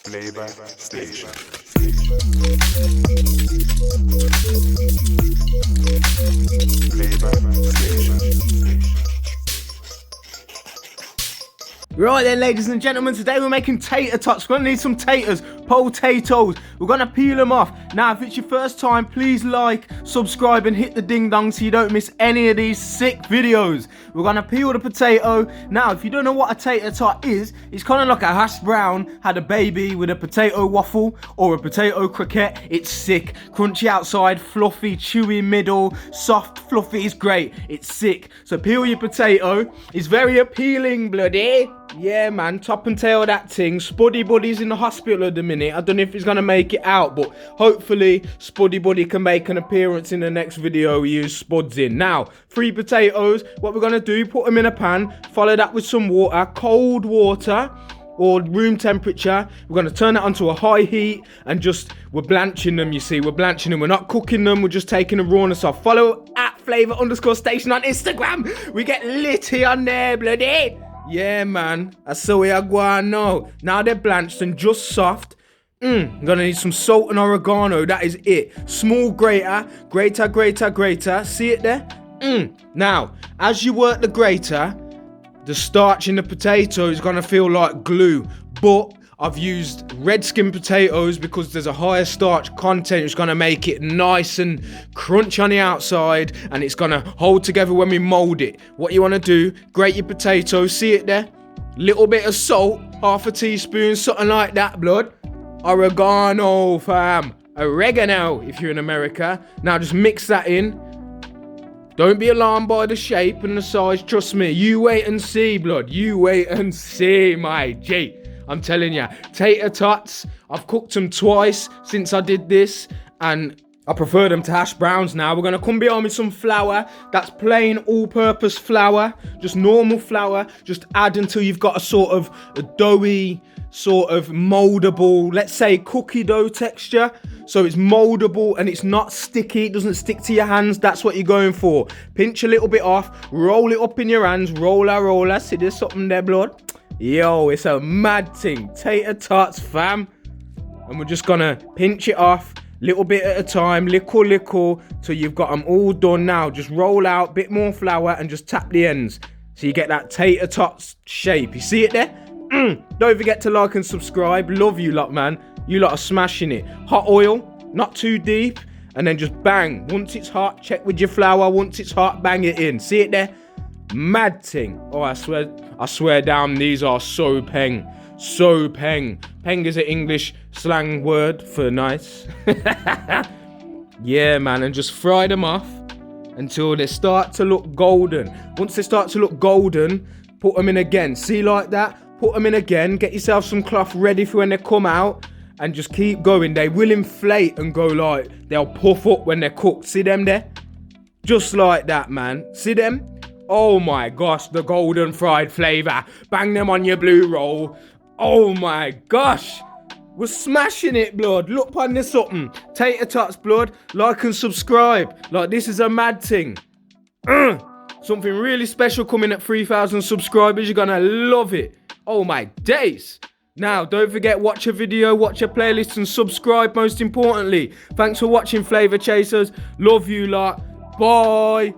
Flavor Station. Flavor Station. Right then, ladies and gentlemen, today we're making tater tots. We're gonna need some taters, potatoes. We're gonna peel them off. Now, if it's your first time, please like, subscribe, and hit the ding dong so you don't miss any of these sick videos. We're gonna peel the potato. Now, if you don't know what a tater tot is, it's kind of like a hash brown had a baby with a potato waffle or a potato croquette. It's sick, crunchy outside, fluffy, chewy middle, soft, fluffy. It's great. It's sick. So peel your potato. It's very appealing, bloody. Yeah, man, top and tail that thing. Spuddy Buddy's in the hospital at the minute. I don't know if he's gonna make it out, but hopefully Spuddy Buddy can make an appearance in the next video we use Spuds in. Now, 3 potatoes. What we're gonna do, put them in a pan, follow that with some water, cold water or room temperature. We're gonna turn it onto a high heat and we're blanching them, you see. We're blanching them, we're not cooking them, we're just taking the rawness off. Follow at flavor_station on Instagram. We get litty on there, bloody. Yeah, man, that's the way I go on now. Now they're blanched and just soft. I'm gonna need some salt and oregano, that is it. Small grater. See it there? Now, as you work the grater, the starch in the potato is gonna feel like glue, but I've used red skin potatoes because there's a higher starch content. It's gonna make it nice and crunchy on the outside, and it's gonna hold together when we mold it. What you wanna do, grate your potatoes, see it there? Little bit of salt, half a teaspoon, something like that, blood. Oregano, fam. Oregano, if you're in America. Now just mix that in. Don't be alarmed by the shape and the size, trust me. You wait and see, blood. You wait and see, my G. I'm telling you, tater tots, I've cooked them twice since I did this, and I prefer them to hash browns now. We're going to come behind with some flour. That's plain all-purpose flour, just normal flour. Just add until you've got a sort of a doughy, sort of moldable, let's say cookie dough texture. So it's moldable and it's not sticky, it doesn't stick to your hands. That's what you're going for. Pinch a little bit off, roll it up in your hands, roller. See, there's something there, blood. Yo, it's a mad thing. Tater tots, fam. And we're just gonna pinch it off, little bit at a time, lickle, till you've got them all done. Now, just roll out, bit more flour, and just tap the ends. So you get that tater tots shape. You see it there? Don't forget to like and subscribe. Love you lot, man. You lot are smashing it. Hot oil, not too deep. And then just bang. Once it's hot, check with your flour. Once it's hot, bang it in. See it there? Mad thing. Oh, I swear down, these are so peng. So peng. Peng is an English slang word for nice. Yeah, man, and just fry them off until they start to look golden. Once they start to look golden, put them in again. See, like that? Put them in again. Get yourself some cloth ready for when they come out, and just keep going. They will inflate and go like, they'll puff up when they're cooked. See them there? Just like that, man. See them? Oh my gosh, the golden fried flavor. Bang them on your blue roll. Oh my gosh. We're smashing it, blood. Look upon this something. Tater tots, blood. Like and subscribe. Like, this is a mad thing. Something really special coming at 3,000 subscribers. You're gonna love it. Oh my days. Now, don't forget, watch a video, watch a playlist, and subscribe most importantly. Thanks for watching, Flavor Chasers. Love you lot. Bye.